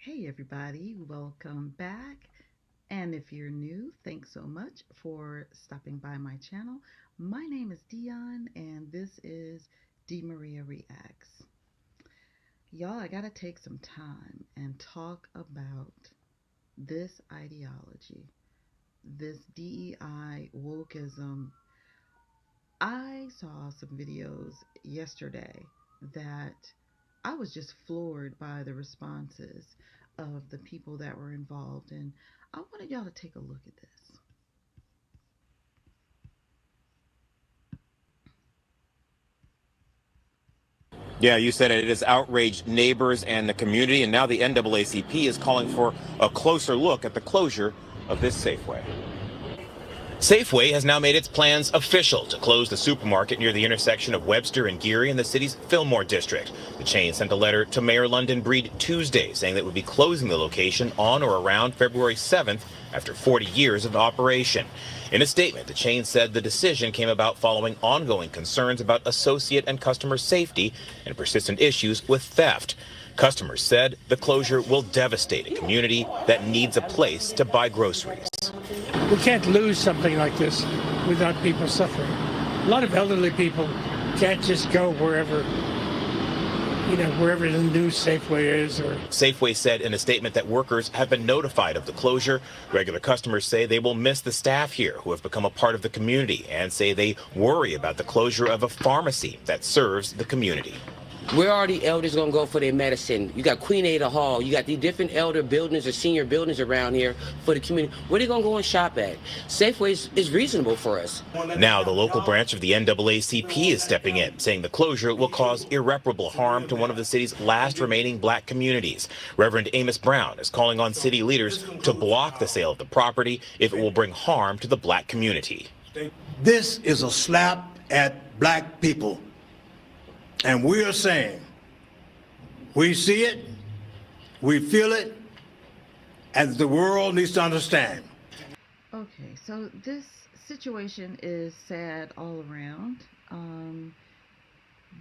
Hey everybody, welcome back. And if you're new, thanks so much for stopping by my channel. My name is Dion and this is D Maria Reacts. Y'all, I gotta take some time and talk about this ideology, this DEI wokeism. I saw some videos yesterday that I was just floored by the responses of the people that were involved, and I wanted y'all to take a look at this. Yeah, you said it. It has outraged neighbors and the community, and now the NAACP is calling for a closer look at the closure of this Safeway. Safeway has now made its plans official to close the supermarket near the intersection of Webster and Geary in the city's Fillmore district. The chain sent a letter to Mayor London Breed Tuesday saying that it would be closing the location on or around February 7th after 40 years of operation. In a statement, the chain said the decision came about following ongoing concerns about associate and customer safety and persistent issues with theft. Customers said the closure will devastate a community that needs a place to buy groceries. We can't lose something like this without people suffering. A lot of elderly people can't just go wherever the new Safeway is. Safeway said in a statement that workers have been notified of the closure. Regular customers say they will miss the staff here who have become a part of the community and say they worry about the closure of a pharmacy that serves the community. Where are the elders going to go for their medicine? You got Queen Ada Hall. You got the different elder buildings or senior buildings around here for the community. Where are they going to go and shop at? Safeway is reasonable for us. Now the local branch of the NAACP is stepping in, saying the closure will cause irreparable harm to one of the city's last remaining black communities. Reverend Amos Brown is calling on city leaders to block the sale of the property if it will bring harm to the black community. This is a slap at black people. And we are saying, we see it, we feel it, and the world needs to understand. Okay, so this situation is sad all around.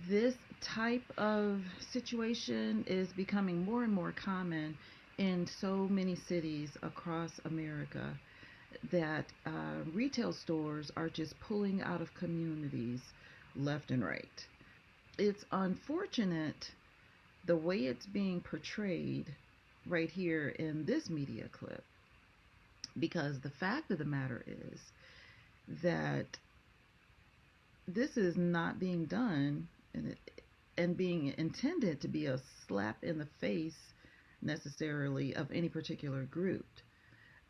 This type of situation is becoming more and more common in so many cities across America that retail stores are just pulling out of communities left and right. It's unfortunate the way it's being portrayed right here in this media clip, because the fact of the matter is that this is not being done and being intended to be a slap in the face necessarily of any particular group.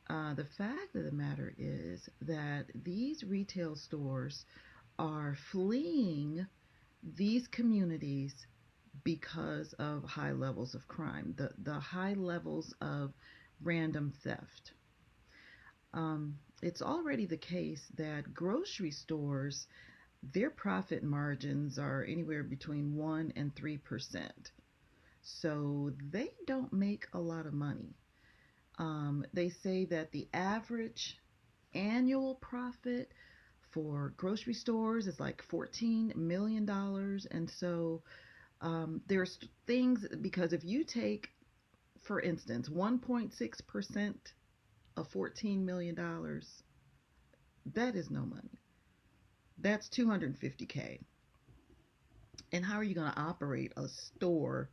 The fact of the matter is that these retail stores are fleeing these communities because of high levels of crime, the high levels of random theft. It's already the case that grocery stores, their profit margins are anywhere between 1 and 3%. So they don't make a lot of money. They say that the average annual profit for grocery stores is like $14 million. And so there's things, because if you take, for instance, 1.6% of $14 million, that is no money. That's 250K. And how are you going to operate a store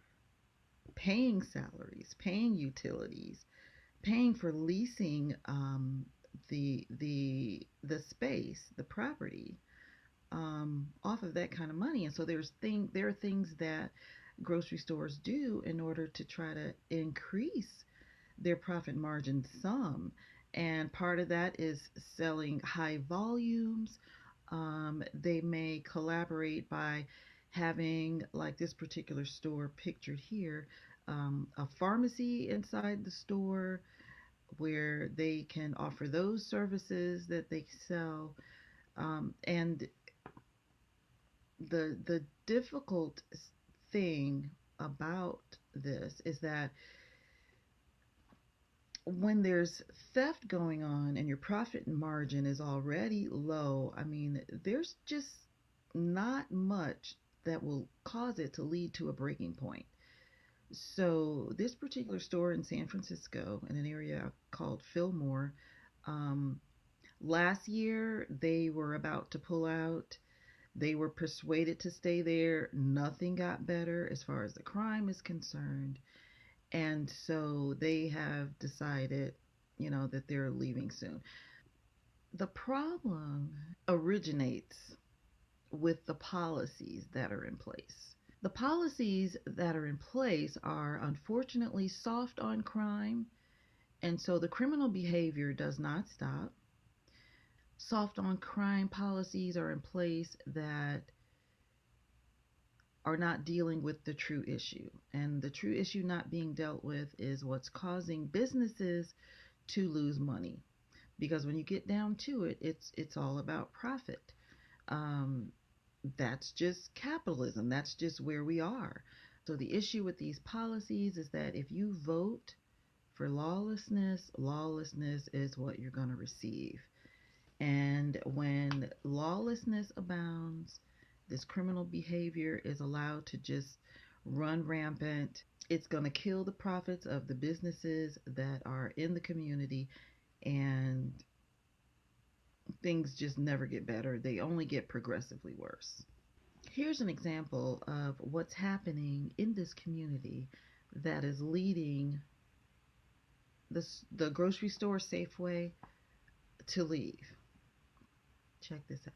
paying salaries, paying utilities, paying for leasing the space, the property, off of that kind of money? And so there are things that grocery stores do in order to try to increase their profit margin some. And part of that is selling high volumes. They may collaborate by having, like this particular store pictured here, a pharmacy inside the store where they can offer those services that they sell. And the difficult thing about this is that when there's theft going on and your profit margin is already low, I mean, there's just not much that will cause it to lead to a breaking point. So this particular store in San Francisco, in an area called Fillmore, um, last year they were about to pull out. They were persuaded to stay there. Nothing got better as far as the crime is concerned. And so they have decided, that they're leaving soon. The problem originates with the policies that are in place. The policies that are in place are unfortunately soft on crime, and so the criminal behavior does not stop. Soft on crime policies are in place that are not dealing with the true issue. And the true issue not being dealt with is what's causing businesses to lose money. Because when you get down to it, it's all about profit. Um, that's just capitalism. That's just where we are. So the issue with these policies is that if you vote for lawlessness, lawlessness is what you're going to receive. And when lawlessness abounds, this criminal behavior is allowed to just run rampant. It's going to kill the profits of the businesses that are in the community, and things just never get better. They only get progressively worse. Here's an example of what's happening in this community that is leading the grocery store Safeway to leave. Check this out.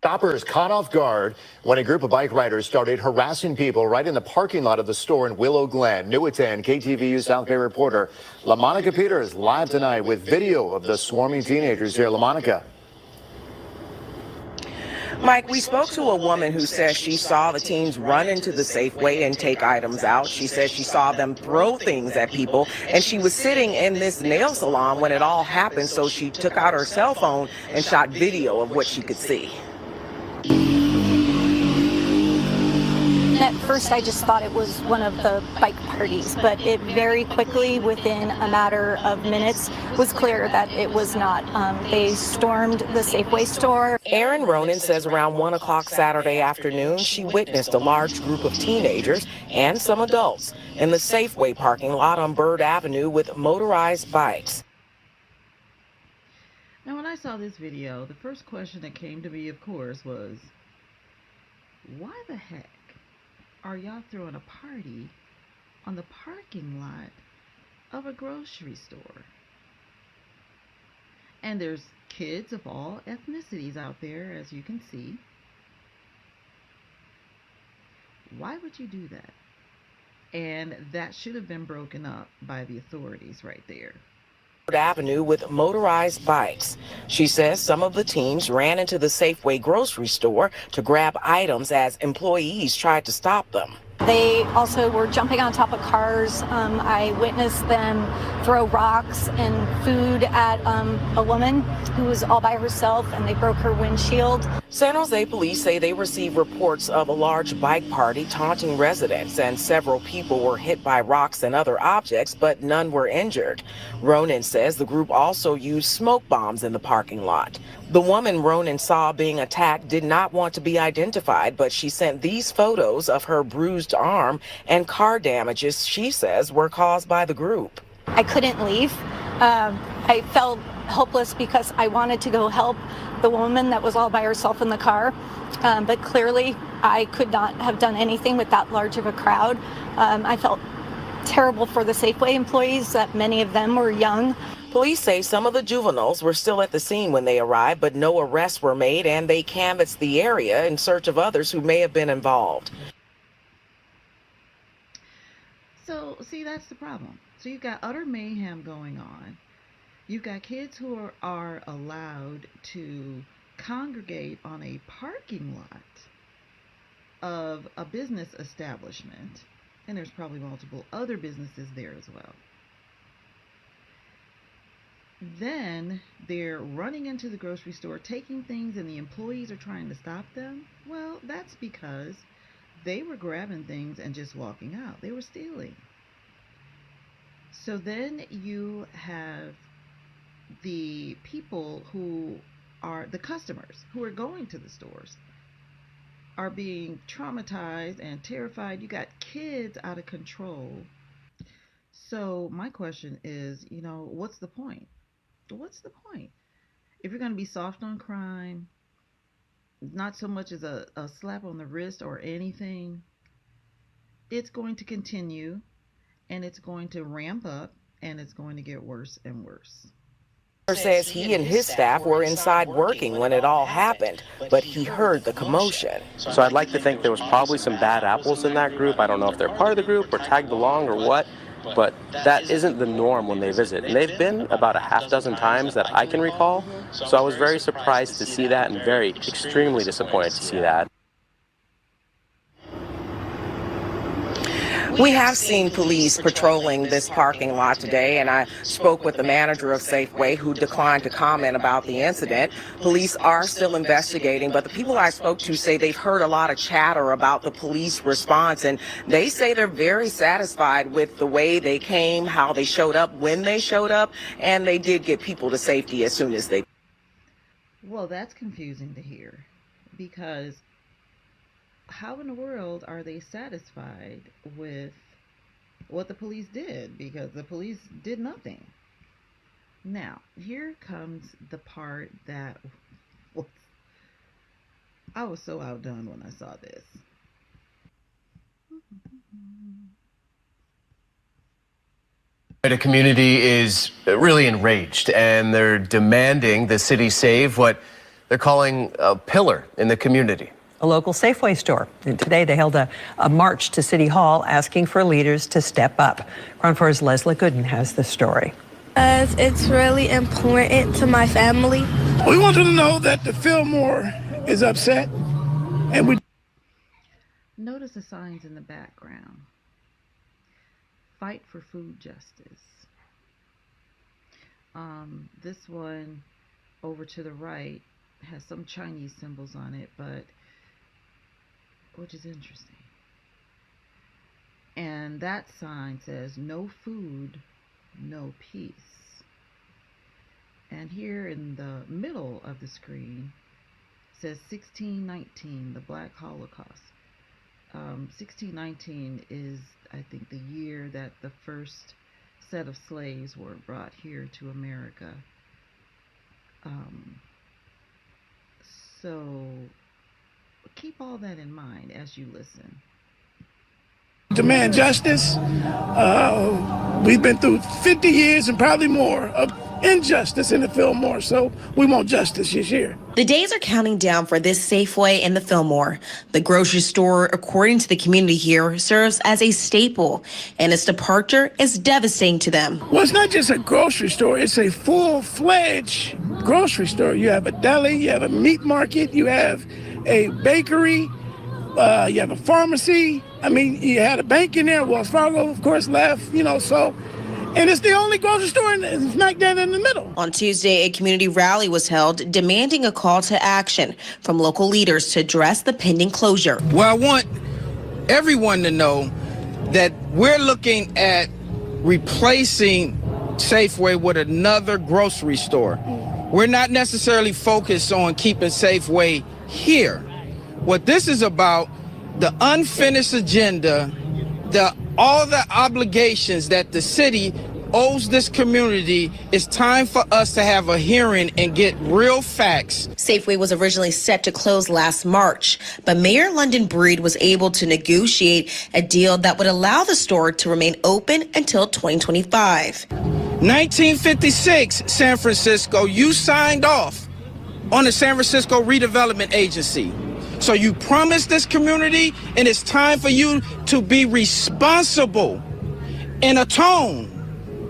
Shoppers caught off guard when a group of bike riders started harassing people right in the parking lot of the store in Willow Glen. New at 10, KTVU South Bay reporter LaMonica Peters live tonight with video of the swarming teenagers here. LaMonica. Mike, we spoke to a woman who says she saw the teens run into the Safeway and take items out. She says she saw them throw things at people, and she was sitting in this nail salon when it all happened, so she took out her cell phone and shot video of what she could see. At first, I just thought it was one of the bike parties, but it very quickly, within a matter of minutes, was clear that it was not. They stormed the Safeway store. Erin Ronan says around 1 o'clock Saturday afternoon, she witnessed a large group of teenagers and some adults in the Safeway parking lot on Bird Avenue with motorized bikes. Now, when I saw this video, the first question that came to me, of course, was, why the heck are y'all throwing a party on the parking lot of a grocery store? And there's kids of all ethnicities out there, as you can see. Why would you do that? And that should have been broken up by the authorities right there. Avenue with motorized bikes. She says some of the teens ran into the Safeway grocery store to grab items as employees tried to stop them. They also were jumping on top of cars. I witnessed them throw rocks and food at a woman who was all by herself, and they broke her windshield. San Jose police say they received reports of a large bike party taunting residents, and several people were hit by rocks and other objects, but none were injured. Ronan says the group also used smoke bombs in the parking lot. The woman Ronan saw being attacked did not want to be identified, but she sent these photos of her bruised arm and car damages she says were caused by the group. I couldn't leave. I felt helpless because I wanted to go help the woman that was all by herself in the car, but clearly I could not have done anything with that large of a crowd. I felt terrible for the Safeway employees, that many of them were young. Police say some of the juveniles were still at the scene when they arrived, but no arrests were made, and they canvassed the area in search of others who may have been involved. So, see, that's the problem. So you've got utter mayhem going on. You've got kids who are allowed to congregate on a parking lot of a business establishment, and there's probably multiple other businesses there as well. Then they're running into the grocery store, taking things, and the employees are trying to stop them. Well, that's because they were grabbing things and just walking out. They were stealing. So then you have the people who are the customers who are going to the stores. are being traumatized and terrified. You got kids out of control. So my question is, what's the point? What's the point? If you're going to be soft on crime, not so much as a slap on the wrist or anything, it's going to continue and it's going to ramp up and it's going to get worse and worse. Says he and his staff were inside working when it all happened, but he heard the commotion. So I'd like to think there was probably some bad apples in that group. I don't know if they're part of the group or tagged along or what, but that isn't the norm when they visit. And they've been about a half dozen times that I can recall. So I was very surprised to see that and extremely disappointed to see that. We have seen police patrolling this parking lot today, and I spoke with the manager of Safeway who declined to comment about the incident. Police are still investigating, but the people I spoke to say they've heard a lot of chatter about the police response, and they say they're very satisfied with the way they came, how they showed up, when they showed up, and they did get people to safety as soon as they. Well, that's confusing to hear, because how in the world are they satisfied with what the police did? Because the police did nothing. Now, here comes the part that I was so outdone when I saw this. The community is really enraged, and they're demanding the city save what they're calling a pillar in the community. A local Safeway store. And today they held a march to City Hall asking for leaders to step up. Crown 4's Leslie Gooden has the story. As it's really important to my family. We want them to know that the Fillmore is upset, and we Notice the signs in the background. Fight for food justice. This one over to the right has some Chinese symbols on it, which is interesting. And that sign says, no food, no peace. And here in the middle of the screen says 1619, the Black Holocaust. 1619 is, I think, the year that the first set of slaves were brought here to America. So keep all that in mind as you listen. demand justice. We've been through 50 years and probably more of injustice in the Fillmore, so we want justice this year. The days are counting down for this Safeway in the Fillmore. The grocery store, according to the community here, serves as a staple, and its departure is devastating to them. Well, it's not just a grocery store, it's a full-fledged grocery store. You have a deli, you have a meat market, you have a bakery, you have a pharmacy. I mean, you had a bank in there. Wells Fargo, of course, left, and it's the only grocery store in smack dab in the middle. On Tuesday, a community rally was held demanding a call to action from local leaders to address the pending closure. Well, I want everyone to know that we're looking at replacing Safeway with another grocery store. We're not necessarily focused on keeping Safeway here. What this is about, the unfinished agenda, all the obligations that the city owes this community. It's time for us to have a hearing and get real facts. Safeway was originally set to close last March, but Mayor London Breed was able to negotiate a deal that would allow the store to remain open until 2025. 1956, San Francisco, you signed off on the San Francisco Redevelopment Agency. So you promised this community, and it's time for you to be responsible and atone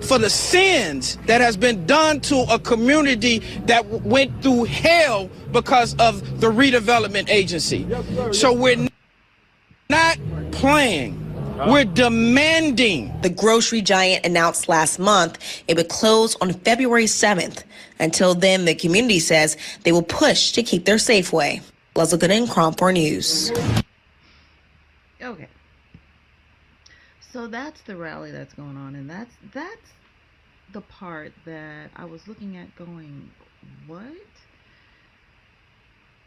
for the sins that has been done to a community that went through hell because of the redevelopment agency. So we're not playing. We're demanding. The grocery giant announced last month it would close on February 7th. Until then, the community says they will push to keep their Safeway. Leslie Gooden, Crown 4 News. Okay. So that's the rally that's going on, and that's the part that I was looking at going, what?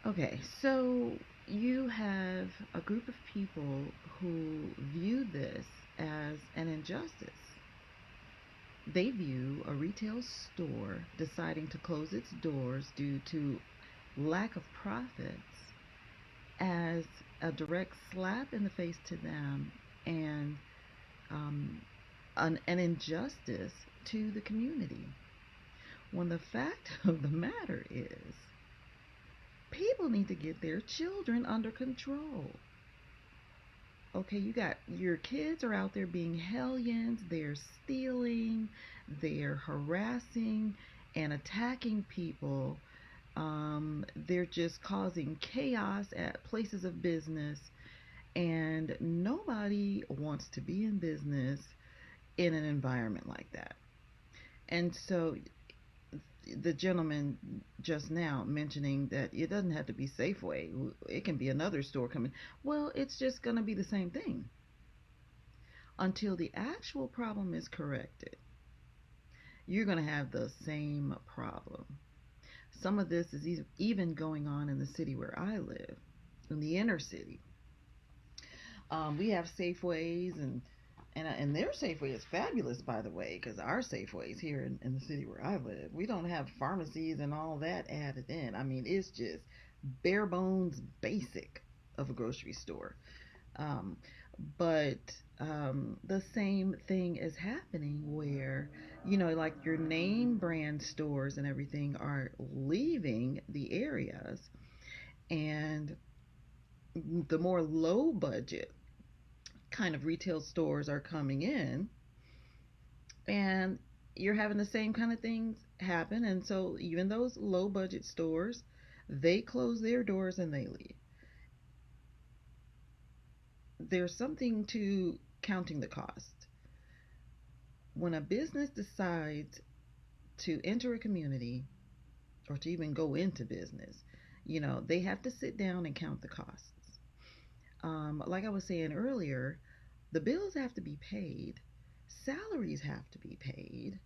Okay, so, you have a group of people who view this as an injustice. They view a retail store deciding to close its doors due to lack of profits as a direct slap in the face to them and um, an injustice to the community. When the fact of the matter is, people need to get their children under control. Okay, you got your kids are out there being hellions, they're stealing, they're harassing and attacking people. They're just causing chaos at places of business, and nobody wants to be in business in an environment like that. And so the gentleman just now mentioning that it doesn't have to be Safeway, it can be another store coming. Well, it's just going to be the same thing until the actual problem is corrected. You're going to have the same problem. Some of this is even going on in the city where I live, in the inner city. We have Safeways, and their Safeway is fabulous, by the way, because our Safeways here in the city where I live, we don't have pharmacies and all that added in. I mean, it's just bare bones basic of a grocery store. Um, but the same thing is happening where, like your name brand stores and everything are leaving the areas, and the more low budget kind of retail stores are coming in, and you're having the same kind of things happen. And so even those low budget stores, they close their doors and they leave. There's something to counting the cost. When a business decides to enter a community or to even go into business, they have to sit down and count the costs. Like I was saying earlier, the bills have to be paid, salaries have to be paid,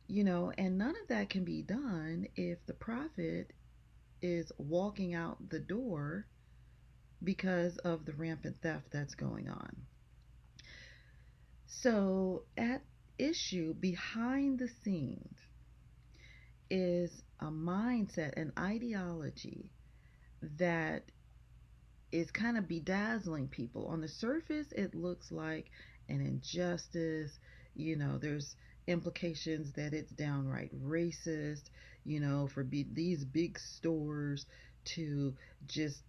and none of that can be done if the profit is walking out the door because of the rampant theft that's going on. So, at issue behind the scenes is a mindset, an ideology that is kind of bedazzling people. On the surface, it looks like an injustice. There's implications that it's downright racist, for these big stores to just,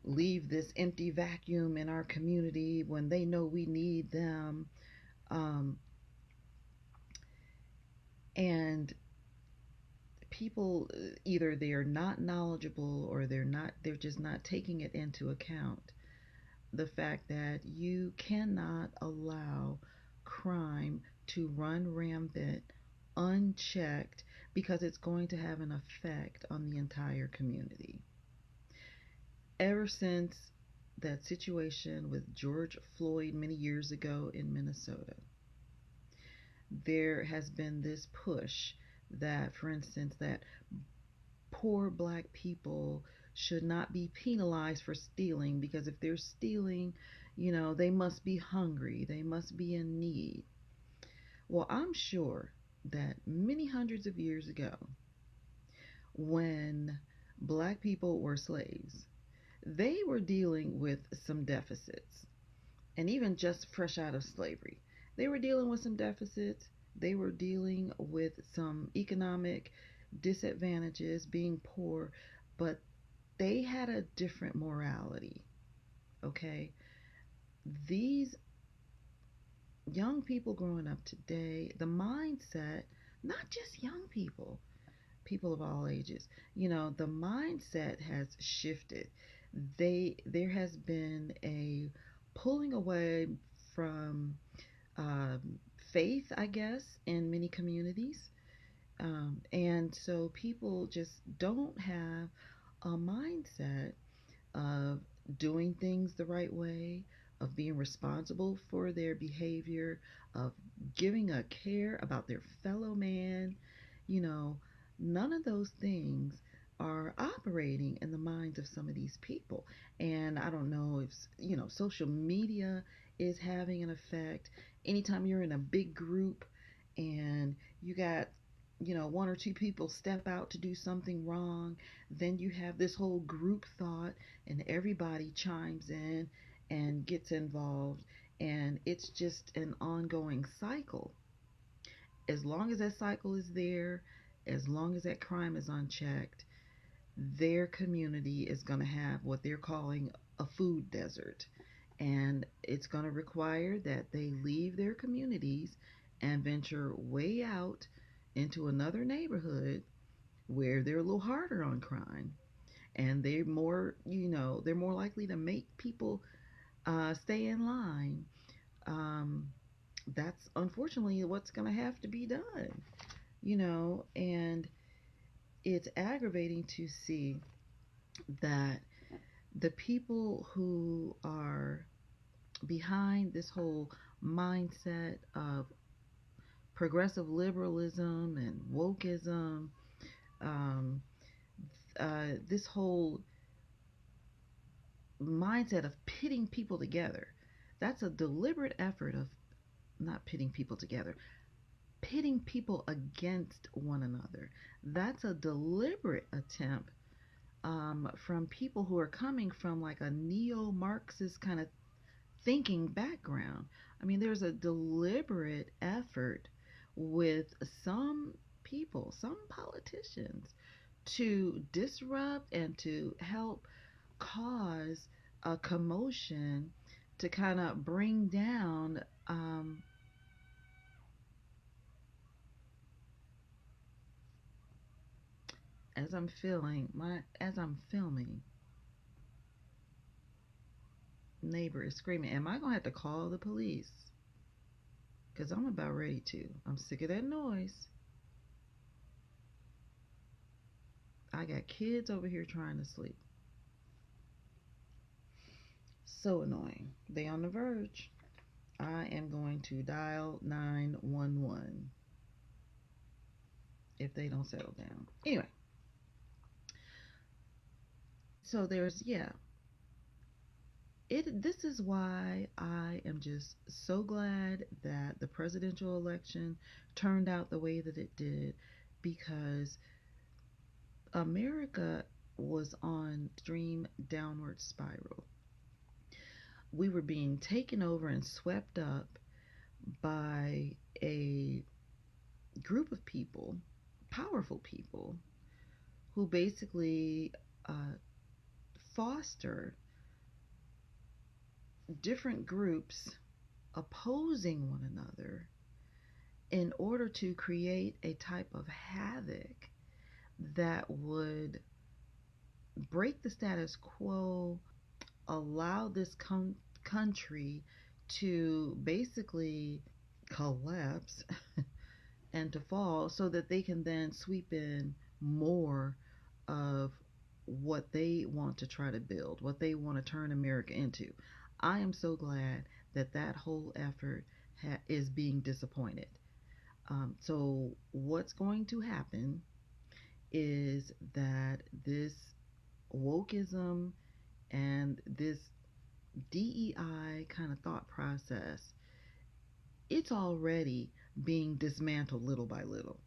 leave this empty vacuum in our community when they know we need them. And people, either they're not knowledgeable or they're just not taking it into account, the fact that you cannot allow crime to run rampant unchecked, because it's going to have an effect on the entire community. Ever since that situation with George Floyd many years ago in Minnesota, there has been this push that, for instance, that poor black people should not be penalized for stealing, because if they're stealing, they must be hungry, they must be in need. Well, I'm sure that many hundreds of years ago, when black people were slaves, they were dealing with some deficits. And even just fresh out of slavery, they were dealing with some deficits. They were dealing with some economic disadvantages, being poor, but they had a different morality. Okay? These young people growing up today, the mindset, not just young people, people of all ages, the mindset has shifted. There has been a pulling away from faith, I guess, in many communities. And so people just don't have a mindset of doing things the right way, of being responsible for their behavior, of giving a care about their fellow man. None of those things are operating in the minds of some of these people. And I don't know if, social media is having an effect. Anytime you're in a big group and you got, one or two people step out to do something wrong, then you have this whole group thought and everybody chimes in and gets involved. And it's just an ongoing cycle. As long as that cycle is there, as long as that crime is unchecked, their community is going to have what they're calling a food desert. And it's going to require that they leave their communities and venture way out into another neighborhood where they're a little harder on crime. And they're more likely to make people stay in line. That's unfortunately what's going to have to be done, and it's aggravating to see that the people who are behind this whole mindset of progressive liberalism and wokeism, um, this whole mindset of pitting people together, that's a deliberate effort of not pitting people together, pitting people against one another. That's a deliberate attempt from people who are coming from like a neo-Marxist kind of thinking background. I mean, there's a deliberate effort with some people, some politicians, to disrupt and to help cause a commotion to kind of bring down as I'm filming, neighbor is screaming, am I gonna have to call the police? Because I'm about ready to. I'm sick of that noise. I got kids over here trying to sleep. So annoying. They on the verge. I am going to dial 911 if they don't settle down. Anyway, so this is why I am just so glad that the presidential election turned out the way that it did, because America was on extreme downward spiral. We were being taken over and swept up by a group of people, powerful people, who basically foster different groups opposing one another in order to create a type of havoc that would break the status quo, allow this country to basically collapse and to fall, so that they can then sweep in more of what they want to try to build, what they want to turn America into. I am so glad that that whole effort is being disappointed. So what's going to happen is that this wokeism and this DEI kind of thought process, it's already being dismantled little by little.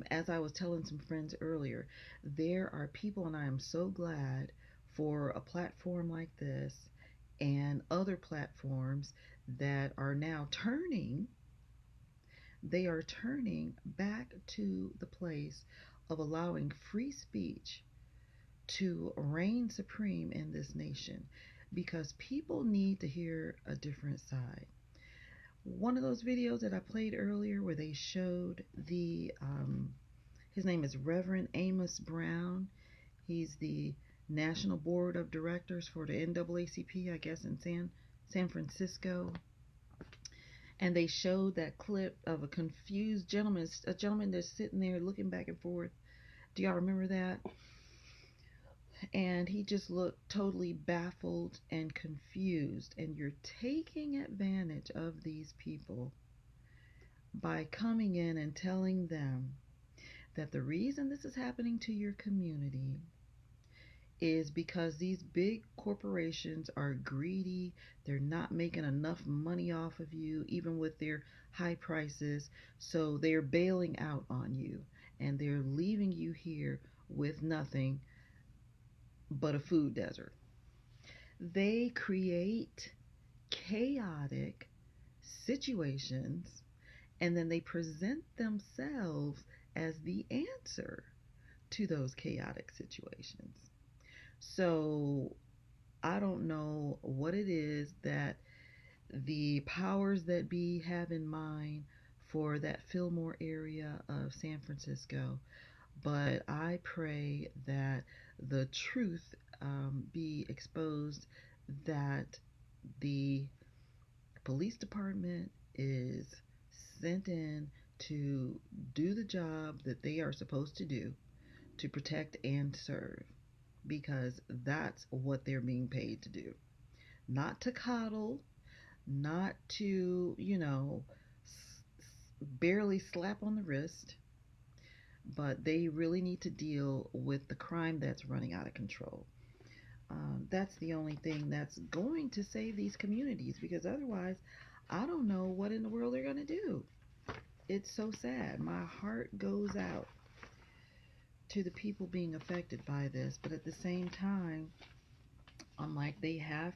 As I was telling some friends earlier, there are people, and I am so glad for a platform like this and other platforms that are now turning back to the place of allowing free speech to reign supreme in this nation, because people need to hear a different side. One of those videos that I played earlier where they showed his name is Reverend Amos Brown. He's the National Board of Directors for the NAACP, I guess, in San Francisco. And they showed that clip of a confused gentleman, a gentleman that's sitting there looking back and forth. Do y'all remember that? And he just looked totally baffled and confused. And you're taking advantage of these people by coming in and telling them that the reason this is happening to your community is because these big corporations are greedy. They're not making enough money off of you, even with their high prices. So they're bailing out on you and they're leaving you here with nothing but a food desert. They create chaotic situations and then they present themselves as the answer to those chaotic situations. So I don't know what it is that the powers that be have in mind for that Fillmore area of San Francisco, but I pray that the truth be exposed, that the police department is sent in to do the job that they are supposed to do, to protect and serve, because that's what they're being paid to do. Not to coddle, not to, barely slap on the wrist, but they really need to deal with the crime that's running out of control. That's the only thing that's going to save these communities, because otherwise, I don't know what in the world they're going to do. It's so sad. My heart goes out to the people being affected by this, but at the same time, I'm like, they have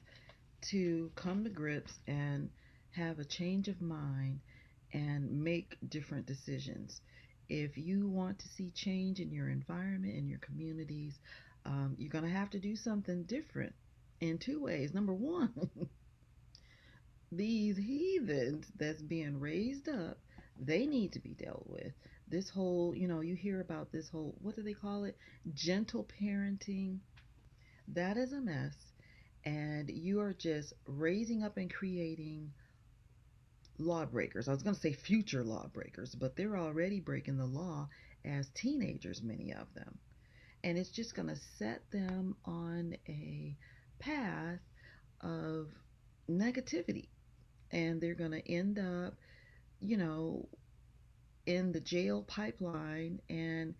to come to grips and have a change of mind and make different decisions. If you want to see change in your environment, in your communities, you're going to have to do something different in two ways. Number one, these heathens that's being raised up, they need to be dealt with. This whole, you hear about this whole, what do they call it? Gentle parenting. That is a mess. And you are just raising up and creating lawbreakers. I was going to say future lawbreakers, but they're already breaking the law as teenagers, many of them. And it's just going to set them on a path of negativity. And they're going to end up, in the jail pipeline. And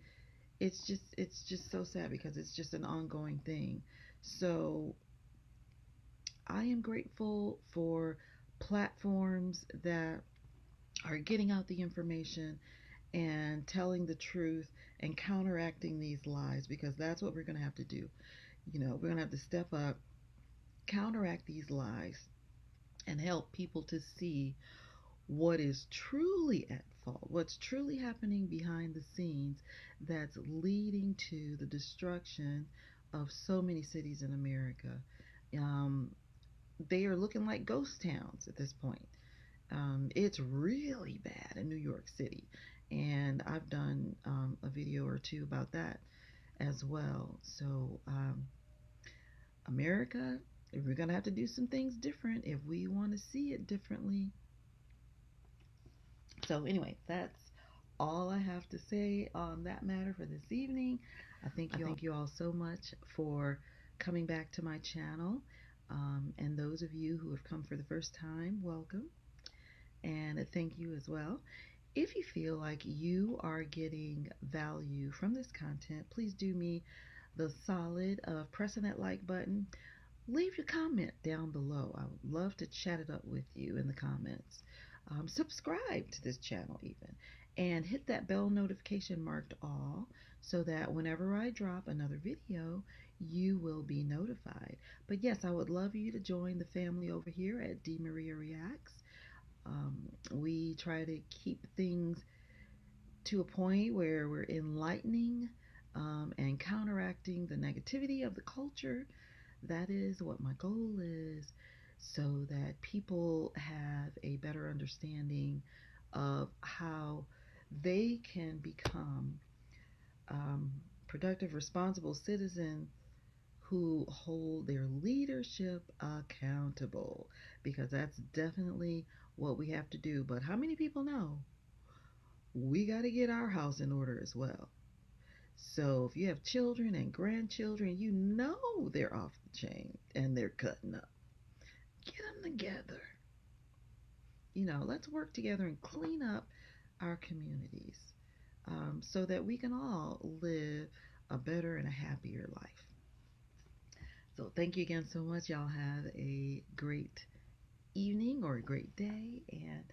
it's just so sad because it's just an ongoing thing. So I am grateful for platforms that are getting out the information and telling the truth and counteracting these lies, because that's what we're going to have to do. We're going to have to step up, counteract these lies, and help people to see what is truly at fault, what's truly happening behind the scenes that's leading to the destruction of so many cities in America. Um, they are looking like ghost towns at this point. It's really bad in New York City, and I've done a video or two about that as well. So, America, we're going to have to do some things different if we want to see it differently. So, anyway, that's all I have to say on that matter for this evening. I thank you all so much for coming back to my channel. And those of you who have come for the first time, welcome. And thank you as well. If you feel like you are getting value from this content, please do me the solid of pressing that like button. Leave your comment down below. I would love to chat it up with you in the comments. Subscribe to this channel even, and hit that bell notification marked all, so that whenever I drop another video, you will be notified. But yes, I would love you to join the family over here at D. Maria Reacts. We try to keep things to a point where we're enlightening and counteracting the negativity of the culture. That is what my goal is, so that people have a better understanding of how they can become productive, responsible citizens who hold their leadership accountable, because that's definitely what we have to do. But how many people know we got to get our house in order as well? So if you have children and grandchildren, you know they're off the chain and they're cutting up. Get them together. Let's work together and clean up our communities. so that we can all live a better and a happier life. So thank you again so much. Y'all have a great evening or a great day, and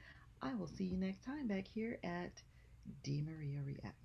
I will see you next time back here at D. Maria Reacts.